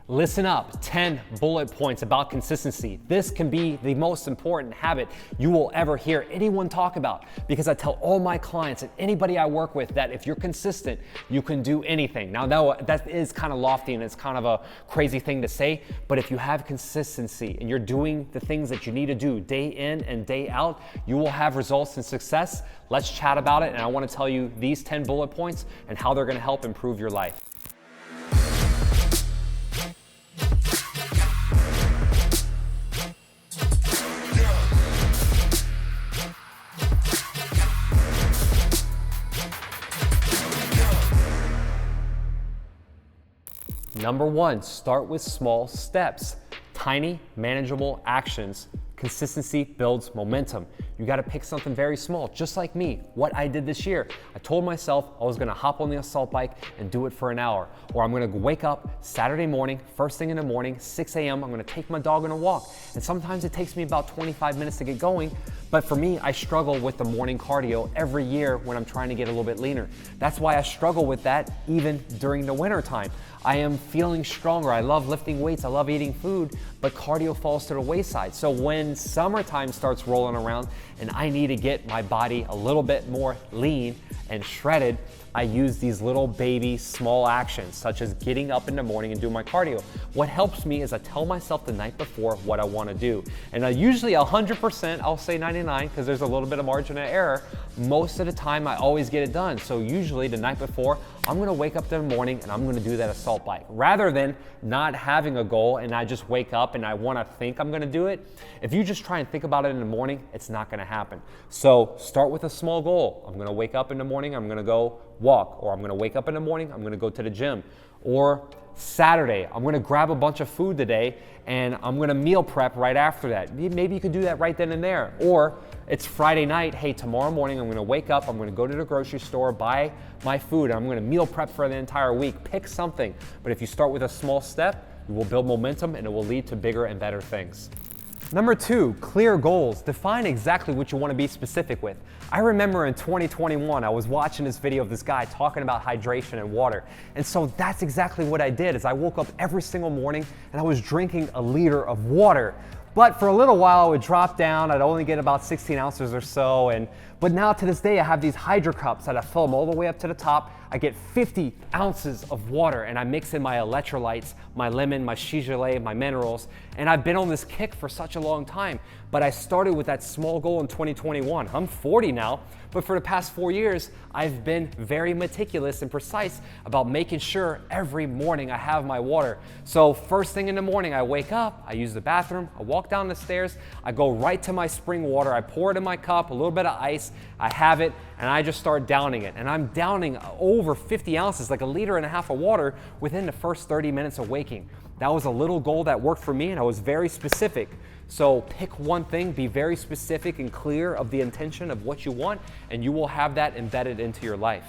Listen up, 10 bullet points about consistency. This can be the most important habit you will ever hear anyone talk about, because I tell all my clients and anybody I work with that if you're consistent, you can do anything. Now, that is kind of lofty and it's kind of a crazy thing to say, but if you have consistency and you're doing the things that you need to do day in and day out, you will have results and success. Let's chat about it, and I want to tell you these 10 bullet points and how they're going to help improve your life. Number one, start with small steps. Tiny, manageable actions. Consistency builds momentum. You gotta pick something very small, just like me, what I did this year. I told myself I was gonna hop on the assault bike and do it for an hour. Or I'm gonna wake up Saturday morning, first thing in the morning, 6 a.m., I'm gonna take my dog on a walk. And sometimes it takes me about 25 minutes to get going, but for me, I struggle with the morning cardio every year when I'm trying to get a little bit leaner. That's why I struggle with that even during the winter time. I am feeling stronger. I love lifting weights. I love eating food, but cardio falls to the wayside. So when summertime starts rolling around and I need to get my body a little bit more lean and shredded, I use these little baby small actions, such as getting up in the morning and doing my cardio. What helps me is I tell myself the night before what I want to do. And usually 100%, I'll say 99 because there's a little bit of margin of error. Most of the time I always get it done. So usually the night before, I'm gonna wake up in the morning and I'm gonna do that assault bike. Rather than not having a goal and I just wake up and I wanna think I'm gonna do it, if you just try and think about it in the morning, it's not gonna happen. So start with a small goal. I'm gonna wake up in the morning, I'm gonna go walk, or I'm gonna wake up in the morning, I'm gonna go to the gym. Or Saturday, I'm gonna grab a bunch of food today and I'm gonna meal prep right after that. Maybe you could do that right then and there. Or it's Friday night, hey, tomorrow morning I'm gonna wake up, I'm gonna go to the grocery store, buy my food, I'm gonna meal prep for the entire week. Pick something, but if you start with a small step, you will build momentum and it will lead to bigger and better things. Number two, clear goals. Define exactly what you want to be specific with. I remember in 2021, I was watching this video of this guy talking about hydration and water. And so that's exactly what I did, is I woke up every single morning and I was drinking a liter of water. But for a little while, it would drop down. I'd only get about 16 ounces or so. But now to this day, I have these Hydro cups that I fill them all the way up to the top. I get 50 ounces of water and I mix in my electrolytes, my lemon, my 𝘘𝙀𝗀𝗏, my minerals. And I've been on this kick for such a long time. But I started with that small goal in 2021. I'm 40 now, but for the past 4 years, I've been very meticulous and precise about making sure every morning I have my water. So first thing in the morning, I wake up, I use the bathroom, I walk down the stairs, I go right to my spring water, I pour it in my cup, a little bit of ice, I have it, and I just start downing it. And I'm downing over 50 ounces, like 1.5 liters of water within the first 30 minutes of waking. That was a little goal that worked for me and I was very specific. So pick one thing, be very specific and clear of the intention of what you want, and you will have that embedded into your life.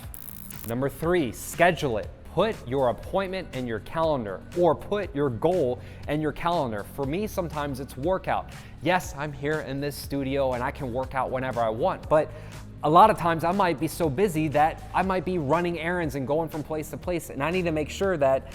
Number three, schedule it. Put your appointment in your calendar, or put your goal in your calendar. For me, sometimes it's workout. Yes, I'm here in this studio and I can work out whenever I want, but a lot of times I might be so busy that I might be running errands and going from place to place, and I need to make sure that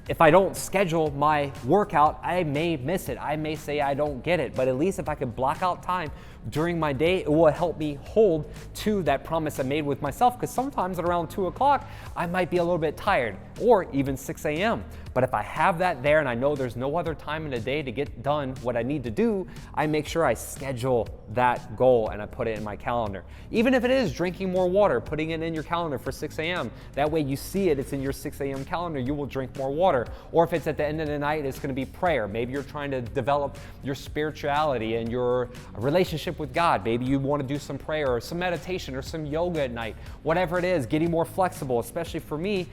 if I don't schedule my workout, I may miss it. I may say I don't get it, but at least if I could block out time during my day, it will help me hold to that promise I made with myself, because sometimes at around 2 o'clock, I might be a little bit tired, or even 6 a.m. But if I have that there and I know there's no other time in the day to get done what I need to do, I make sure I schedule that goal and I put it in my calendar. Even if it is drinking more water, putting it in your calendar for 6 a.m. That way you see it, it's in your 6 a.m. calendar, you will drink more water. Or if it's at the end of the night, it's gonna be prayer. Maybe you're trying to develop your spirituality and your relationship with God. Maybe you wanna do some prayer or some meditation or some yoga at night. Whatever it is, getting more flexible, especially for me.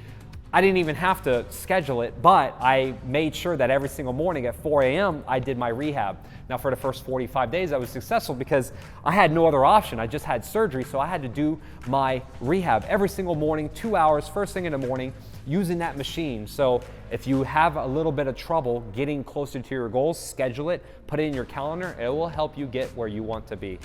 I didn't even have to schedule it, but I made sure that every single morning at 4 a.m. I did my rehab. Now for the first 45 days I was successful because I had no other option. I just had surgery, so I had to do my rehab every single morning, 2 hours, first thing in the morning, using that machine. So if you have a little bit of trouble getting closer to your goals, schedule it, put it in your calendar, it will help you get where you want to be.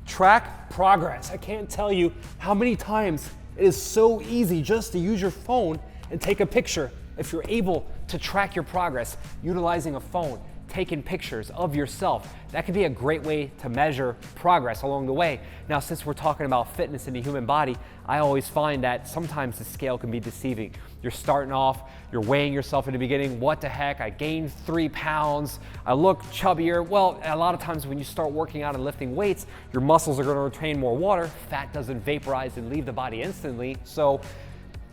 Track progress. I can't tell you how many times it is so easy just to use your phone and take a picture. if you're able to track your progress utilizing a phone, taking pictures of yourself, that could be a great way to measure progress along the way. Now, since we're talking about fitness in the human body, I always find that sometimes the scale can be deceiving. You're starting off, you're weighing yourself in the beginning. What the heck? I gained 3 pounds. I look chubbier. Well, a lot of times when you start working out and lifting weights, your muscles are going to retain more water. Fat doesn't vaporize and leave the body instantly. So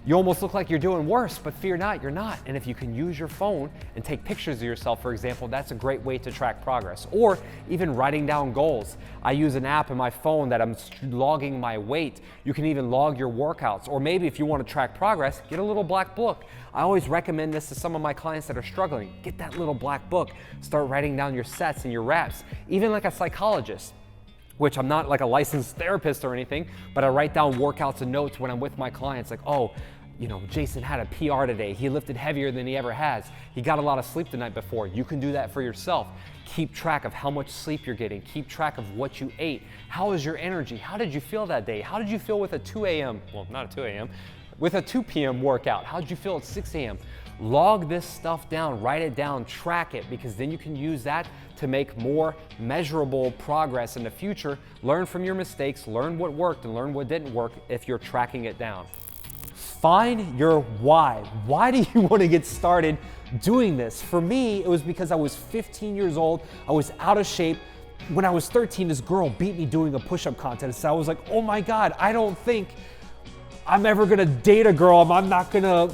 you almost look like you're doing worse, but fear not, you're not. And if you can use your phone and take pictures of yourself, for example, that's a great way to track progress. Or even writing down goals. I use an app in my phone that I'm logging my weight. You can even log your workouts. Or maybe if you want to track progress, get a little black book. I always recommend this to some of my clients that are struggling. Get that little black book. Start writing down your sets and your reps. Even like a psychologist, which I'm not like a licensed therapist or anything, but I write down workouts and notes when I'm with my clients, like, oh, you know, Jason had a PR today. He lifted heavier than he ever has. He got a lot of sleep the night before. You can do that for yourself. Keep track of how much sleep you're getting. Keep track of what you ate. How is your energy? How did you feel that day? How did you feel with a 2 a.m., well, not a 2 a.m., with a 2 p.m. workout? How did you feel at 6 a.m.? Log this stuff down, write it down, track it, because then you can use that to make more measurable progress in the future. Learn from your mistakes, learn what worked and learn what didn't work if you're tracking it down. Find your why. Why do you want to get started doing this? For me, it was because I was 15 years old. I was out of shape. When I was 13, this girl beat me doing a push-up contest. So I was like, oh my God, I don't think I'm ever gonna date a girl. I'm not gonna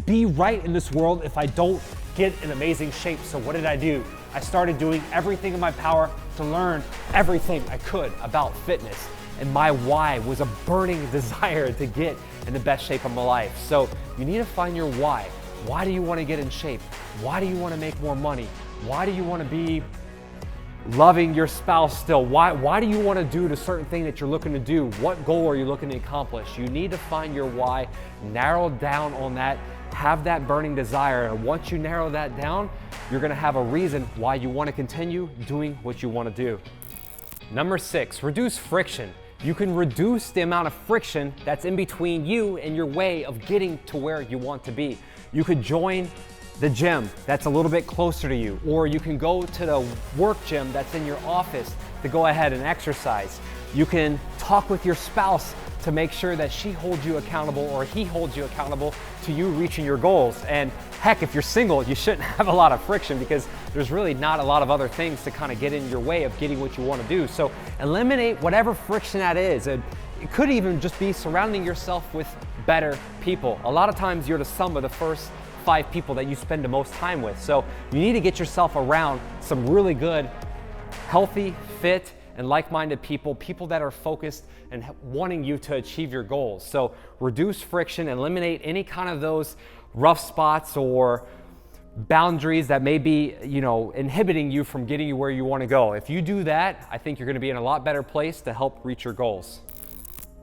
be right in this world if I don't get in amazing shape. So what did I do? I started doing everything in my power to learn everything I could about fitness. And my why was a burning desire to get in the best shape of my life. So you need to find your why. Why do you want to get in shape? Why do you want to make more money? Why do you want to be loving your spouse still? Why do you want to do the certain thing that you're looking to do? What goal are you looking to accomplish? You need to find your why, narrow down on that, have that burning desire. And once you narrow that down, you're going to have a reason why you want to continue doing what you want to do. Number 6, reduce friction. You can reduce the amount of friction that's in between you and your way of getting to where you want to be. You could join the gym that's a little bit closer to you, or you can go to the work gym that's in your office to go ahead and exercise. You can talk with your spouse to make sure that she holds you accountable or he holds you accountable to you reaching your goals. And heck, if you're single, you shouldn't have a lot of friction because there's really not a lot of other things to kind of get in your way of getting what you want to do. So eliminate whatever friction that is. And it could even just be surrounding yourself with better people. A lot of times you're the sum of the first 5 people that you spend the most time with. So you need to get yourself around some really good, healthy, fit, and like-minded people, people that are focused and wanting you to achieve your goals. So reduce friction, eliminate any kind of those rough spots or boundaries that may be, inhibiting you from getting you where you want to go. If you do that, I think you're going to be in a lot better place to help reach your goals.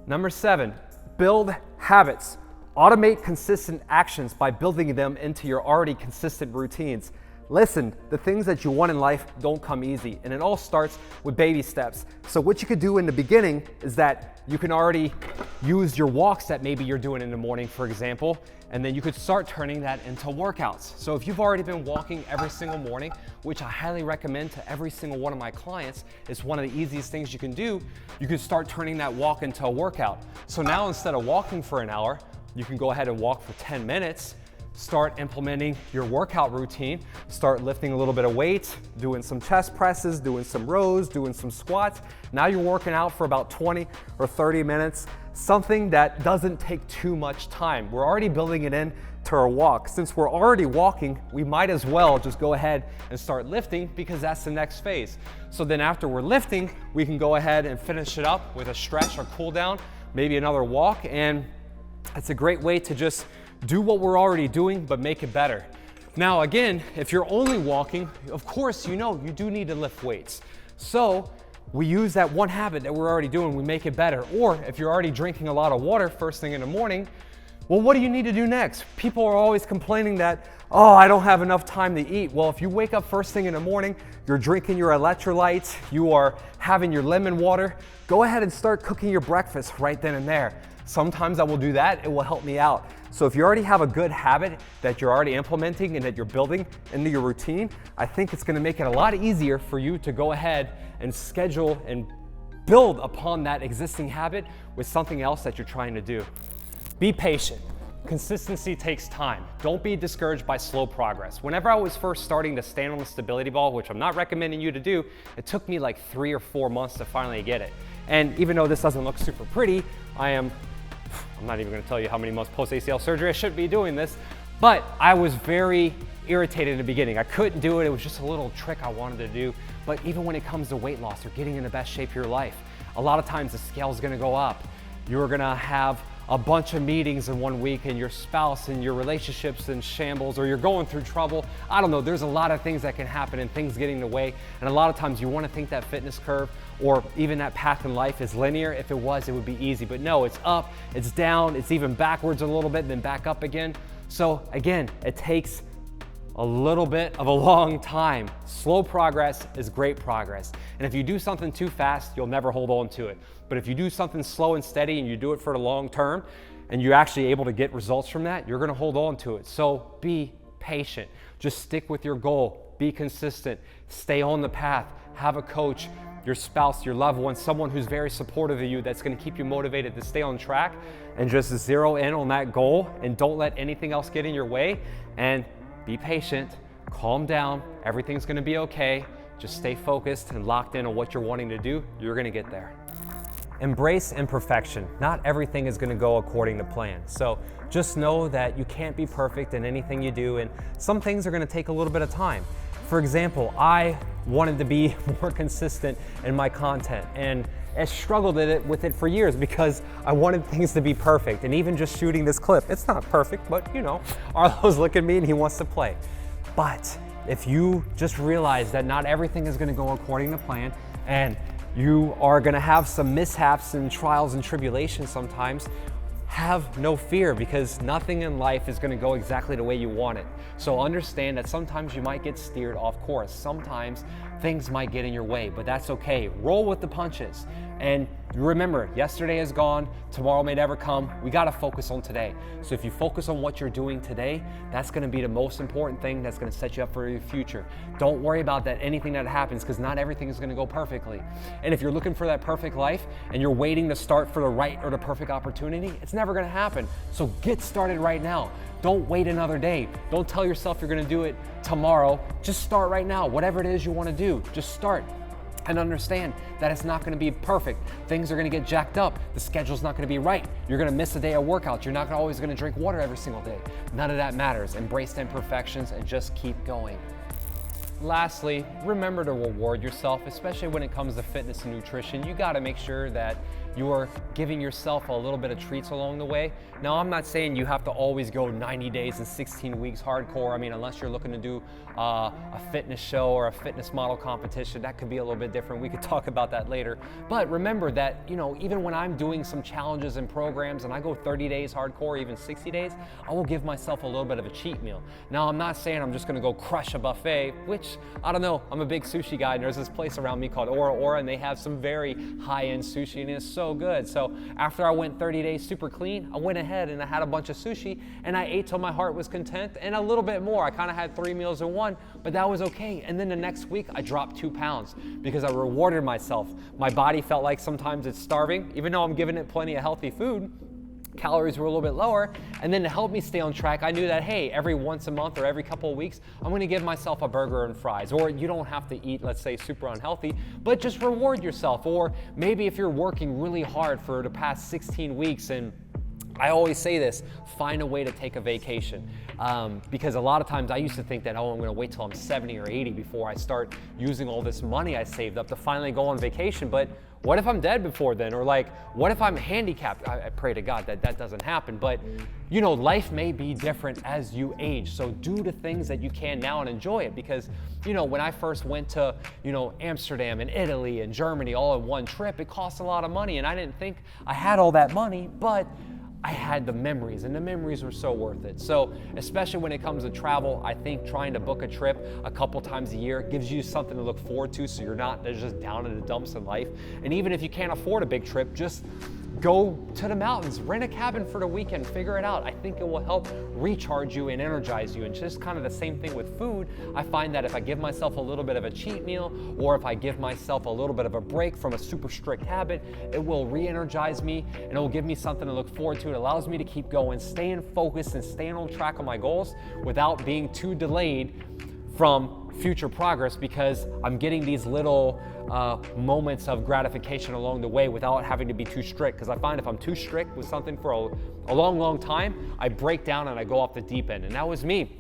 Number 7, build habits. Automate consistent actions by building them into your already consistent routines. Listen, the things that you want in life don't come easy, and it all starts with baby steps. So what you could do in the beginning is that you can already use your walks that maybe you're doing in the morning, for example, and then you could start turning that into workouts. So if you've already been walking every single morning, which I highly recommend to every single one of my clients, it's one of the easiest things you can do, you can start turning that walk into a workout. So now instead of walking for an hour, you can go ahead and walk for 10 minutes. Start implementing your workout routine. Start lifting a little bit of weight, doing some chest presses, doing some rows, doing some squats. Now you're working out for about 20 or 30 minutes, something that doesn't take too much time. We're already building it in to our walk. Since we're already walking, we might as well just go ahead and start lifting because that's the next phase. So then after we're lifting, we can go ahead and finish it up with a stretch or cool down, maybe another walk, and it's a great way to just do what we're already doing, but make it better. Now, again, if you're only walking, of course, you do need to lift weights. So we use that one habit that we're already doing, we make it better. Or if you're already drinking a lot of water first thing in the morning, well, what do you need to do next? People are always complaining that, oh, I don't have enough time to eat. Well, if you wake up first thing in the morning, you're drinking your electrolytes, you are having your lemon water, go ahead and start cooking your breakfast right then and there. Sometimes I will do that, it will help me out. So if you already have a good habit that you're already implementing and that you're building into your routine, I think it's gonna make it a lot easier for you to go ahead and schedule and build upon that existing habit with something else that you're trying to do. Be patient. Consistency takes time. Don't be discouraged by slow progress. Whenever I was first starting to stand on the stability ball, which I'm not recommending you to do, it took me like 3 or 4 months to finally get it. And even though this doesn't look super pretty, I'm not even gonna tell you how many months post-ACL surgery I should be doing this, but I was very irritated in the beginning. I couldn't do it. It was just a little trick I wanted to do. But even when it comes to weight loss or getting in the best shape of your life, a lot of times the scale's gonna go up. You're gonna have a bunch of meetings in 1 week and your spouse and your relationships in shambles, or you're going through trouble. I don't know, there's a lot of things that can happen and things getting in the way. And a lot of times you wanna think that fitness curve or even that path in life is linear. If it was, it would be easy. But no, it's up, it's down, it's even backwards a little bit and then back up again. So again, it takes a little bit of a long time. Slow progress is great progress. And if you do something too fast, you'll never hold on to it. But if you do something slow and steady and you do it for the long term and you're actually able to get results from that, you're gonna hold on to it. So be patient. Just stick with your goal. Be consistent. Stay on the path. Have a coach, your spouse, your loved one, someone who's very supportive of you that's gonna keep you motivated to stay on track, and just zero in on that goal and don't let anything else get in your way. And be patient, calm down, everything's gonna be okay. Just stay focused and locked in on what you're wanting to do. You're gonna get there. Embrace imperfection. Not everything is gonna go according to plan. So just know that you can't be perfect in anything you do, and some things are gonna take a little bit of time. For example, I wanted to be more consistent in my content, and I struggled with it for years because I wanted things to be perfect. And even just shooting this clip, it's not perfect, but you know, Arlo's looking at me and he wants to play. But if you just realize that not everything is gonna go according to plan, and you are gonna have some mishaps and trials and tribulations sometimes, have no fear, because nothing in life is gonna go exactly the way you want it. So understand that sometimes you might get steered off course. Sometimes things might get in your way, but that's okay. Roll with the punches. And remember, yesterday is gone, tomorrow may never come. We gotta focus on today. So if you focus on what you're doing today, that's gonna be the most important thing that's gonna set you up for your future. Don't worry about that anything that happens, because not everything is gonna go perfectly. And if you're looking for that perfect life and you're waiting to start for the right or the perfect opportunity, it's never gonna happen. So get started right now. Don't wait another day. Don't tell yourself you're gonna do it tomorrow. Just start right now. Whatever it is you wanna do, just start. And understand that it's not gonna be perfect. Things are gonna get jacked up. The schedule's not gonna be right. You're gonna miss a day of workouts. You're not always gonna drink water every single day. None of that matters. Embrace the imperfections and just keep going. Lastly, remember to reward yourself, especially when it comes to fitness and nutrition. You gotta make sure that you are giving yourself a little bit of treats along the way. Now, I'm not saying you have to always go 90 days and 16 weeks hardcore. I mean, unless you're looking to do a fitness show or a fitness model competition, that could be a little bit different. We could talk about that later. But remember that, you know, even when I'm doing some challenges and programs and I go 30 days hardcore, even 60 days, I will give myself a little bit of a cheat meal. Now, I'm not saying I'm just gonna go crush a buffet, which, I don't know, I'm a big sushi guy, and there's this place around me called Ora, and they have some very high-end sushi, and it's so good. So after I went 30 days super clean, I went ahead and I had a bunch of sushi, and I ate till my heart was content, and a little bit more. I kind of had 3 meals in one, but that was okay. And then the next week, I dropped 2 pounds because I rewarded myself. My body felt like sometimes it's starving, even though I'm giving it plenty of healthy food. Calories were a little bit lower, and then to help me stay on track, I knew that, hey, every once a month or every couple of weeks, I'm gonna give myself a burger and fries. Or you don't have to eat, let's say, super unhealthy, but just reward yourself. Or maybe if you're working really hard for the past 16 weeks, and I always say this, find a way to take a vacation. Because a lot of times I used to think that, oh, I'm gonna wait till I'm 70 or 80 before I start using all this money I saved up to finally go on vacation. But what if I'm dead before then? Or like, what if I'm handicapped? I pray to God that that doesn't happen. But you know, life may be different as you age. So do the things that you can now and enjoy it. Because, you know, when I first went to, you know, Amsterdam and Italy and Germany all in one trip, it cost a lot of money. And I didn't think I had all that money, but I had the memories, and the memories were so worth it. So especially when it comes to travel, I think trying to book a trip a couple times a year gives you something to look forward to, so you're not just down in the dumps in life. And even if you can't afford a big trip, just go to the mountains, rent a cabin for the weekend, figure it out. I think it will help recharge you and energize you. And just kind of the same thing with food. I find that if I give myself a little bit of a cheat meal, or if I give myself a little bit of a break from a super strict habit, it will re-energize me and it will give me something to look forward to. It allows me to keep going, staying focused and staying on track on my goals without being too delayed from future progress, because I'm getting these little moments of gratification along the way without having to be too strict. Because I find if I'm too strict with something for a long time, I break down and I go off the deep end. And that was me.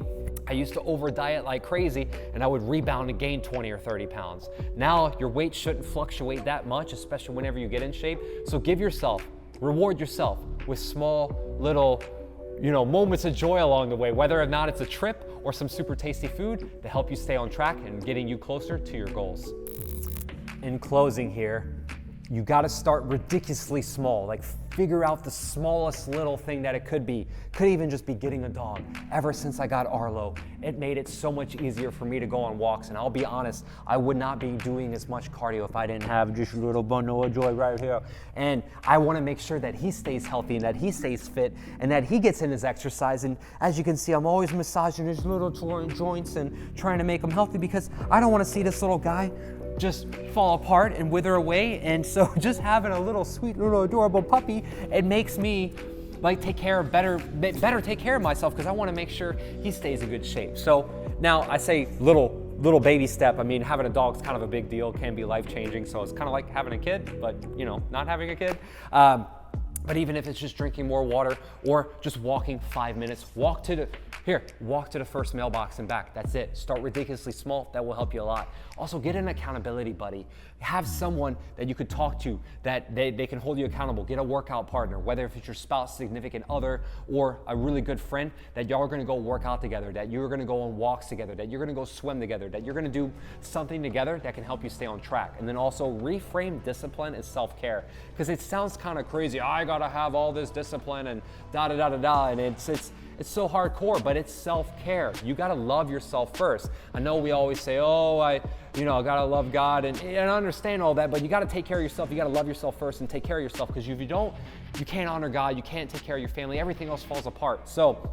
I used to over diet like crazy and I would rebound and gain 20 or 30 pounds. Now your weight shouldn't fluctuate that much, especially whenever you get in shape. So reward yourself with small little moments of joy along the way, whether or not it's a trip or some super tasty food to help you stay on track and getting you closer to your goals. In closing here, you gotta start ridiculously small. Like, figure out the smallest little thing that it could be. Could even just be getting a dog. Ever since I got Arlo, it made it so much easier for me to go on walks. And I'll be honest, I would not be doing as much cardio if I didn't have just a little bundle of joy right here. And I wanna make sure that he stays healthy and that he stays fit and that he gets in his exercise. And as you can see, I'm always massaging his little joints and trying to make him healthy, because I don't wanna see this little guy just fall apart and wither away. And so just having a little sweet little adorable puppy, it makes me like better take care of myself, because I want to make sure he stays in good shape. So now I say little baby step. I mean, having a dog is kind of a big deal, can be life-changing. So it's kind of like having a kid, but not having a kid. But even if it's just drinking more water or just walking 5 minutes, walk to the first mailbox and back. That's it. Start ridiculously small. That will help you a lot. Also, get an accountability buddy. Have someone that you could talk to, that they can hold you accountable. Get a workout partner, whether if it's your spouse, significant other, or a really good friend, that y'all are gonna go work out together, that you're gonna go on walks together, that you're gonna go swim together, that you're gonna do something together that can help you stay on track. And then also reframe discipline as self-care, because it sounds kind of crazy. I gotta have all this discipline and da-da-da-da-da, and it's so hardcore, but it's self-care. You gotta love yourself first. I know we always say, I gotta love God, and I understand all that, but you gotta take care of yourself. You gotta love yourself first and take care of yourself, because if you don't, you can't honor God, you can't take care of your family, everything else falls apart. So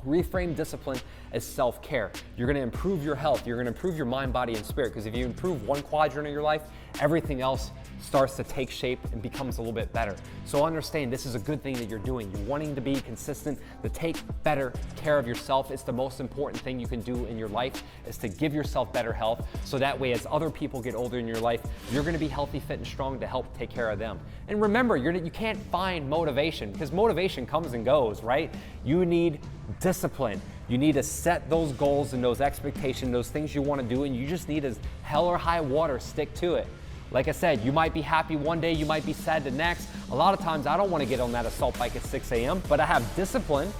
reframe discipline as self-care. You're gonna improve your health, you're gonna improve your mind, body, and spirit, because if you improve one quadrant of your life, everything else starts to take shape and becomes a little bit better. So understand, this is a good thing that you're doing. You're wanting to be consistent, to take better care of yourself. It's the most important thing you can do in your life, is to give yourself better health, so that way as other people get older in your life, you're gonna be healthy, fit, and strong to help take care of them. And remember, you can't find motivation, because motivation comes and goes, right? You need discipline. You need to set those goals and those expectations, those things you want to do, and you just need, as hell or high water, stick to it. Like I said, you might be happy one day, you might be sad the next. A lot of times I don't want to get on that assault bike at 6 a.m., but I have discipline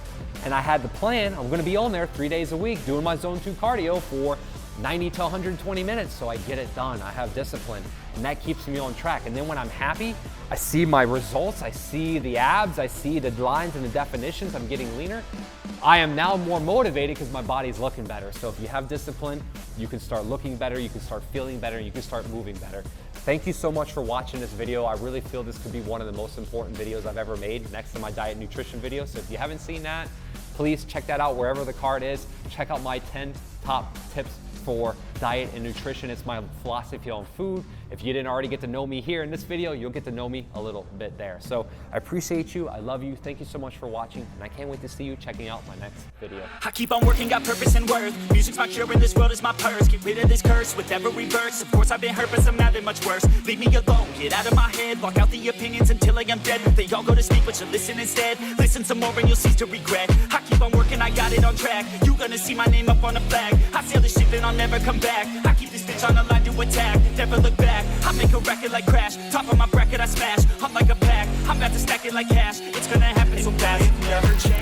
and I had the plan. I'm going to be on there 3 days a week doing my zone 2 cardio for 90 to 120 minutes, so I get it done. I have discipline, and that keeps me on track. And then when I'm happy, I see my results, I see the abs, I see the lines and the definitions, I'm getting leaner. I am now more motivated because my body's looking better. So if you have discipline, you can start looking better, you can start feeling better, and you can start moving better. Thank you so much for watching this video. I really feel this could be one of the most important videos I've ever made, next to my diet and nutrition video. So if you haven't seen that, please check that out wherever the card is. Check out my 10 top tips for diet and nutrition. It's my philosophy on food. If you didn't already get to know me here in this video, you'll get to know me a little bit there. So I appreciate you, I love you, thank you so much for watching, and I can't wait to see you checking out my next video. I keep on working, got purpose and worth. Music's my cure and this world is my purse. Get rid of this curse with every verse. Of course I've been hurt, but some have it much worse. Leave me alone, get out of my head. Block out the opinions until I am dead. They all go to sleep, but you listen instead. Listen some more and you'll cease to regret. I keep on working, I got it on track. You gonna see my name up on the flag. I sail the ship and I'll never come back. I keep this bitch on the line to attack. Never look back, I make a record like Crash. Top of my bracket I smash, hot like a pack. I'm about to stack it like cash. It's gonna happen so fast.